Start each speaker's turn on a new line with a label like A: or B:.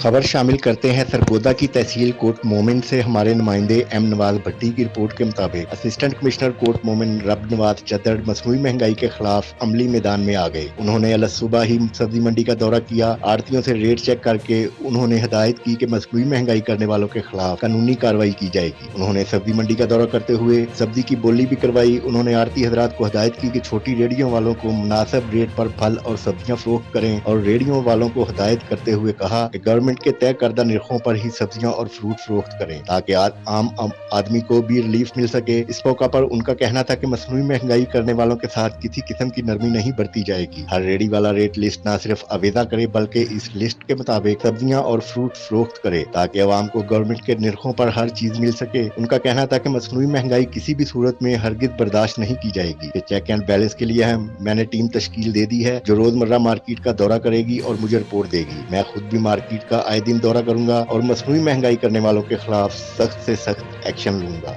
A: خبر شامل کرتے ہیں سرگودا کی تحصیل کوٹ مومن سے ہمارے نمائندے ایم نواز بھٹی کی رپورٹ کے مطابق اسسٹنٹ کمشنر کوٹ مومن رب نواز چدر مصنوعی مہنگائی کے خلاف عملی میدان میں آ گئے۔ انہوں نے صبح ہی سبزی منڈی کا دورہ کیا۔ آڑھتیوں سے ریٹ چیک کر کے انہوں نے ہدایت کی کہ مصنوعی مہنگائی کرنے والوں کے خلاف قانونی کارروائی کی جائے گی۔ انہوں نے سبزی منڈی کا دورہ کرتے ہوئے سبزی کی بولی بھی کروائی۔ انہوں نے آڑھتی حضرات کو ہدایت کی کہ چھوٹی ریڑھیوں والوں کو مناسب ریٹ پر پھل اور سبزیاں فروخت کریں اور ریڑھیوں والوں کو ہدایت کرتے ہوئے کہا کہ گورنمنٹ کے طے کردہ نرخوں پر ہی سبزیاں اور فروٹ فروخت کریں تاکہ عام آدمی کو بھی ریلیف مل سکے۔ اس موقع پر ان کا کہنا تھا کہ مصنوعی مہنگائی کرنے والوں کے ساتھ کسی قسم کی نرمی نہیں برتی جائے گی۔ ہر ریڑھی والا ریٹ لسٹ نہ صرف آویزہ کرے بلکہ اس لسٹ کے مطابق سبزیاں اور فروٹ فروخت کرے تاکہ عوام کو گورنمنٹ کے نرخوں پر ہر چیز مل سکے۔ ان کا کہنا تھا کہ مصنوعی مہنگائی کسی بھی صورت میں ہرگز برداشت نہیں کی جائے گی۔ چیک اینڈ بیلنس کے لیے میں نے ٹیم تشکیل دے دی ہے جو روزمرہ مارکیٹ کا دورہ کرے گی اور مجھے رپورٹ دے گی۔ میں خود بھی مارکیٹ کا آئے دن دورہ کروں گا اور مصنوعی مہنگائی کرنے والوں کے خلاف سخت سے سخت ایکشن لوں گا۔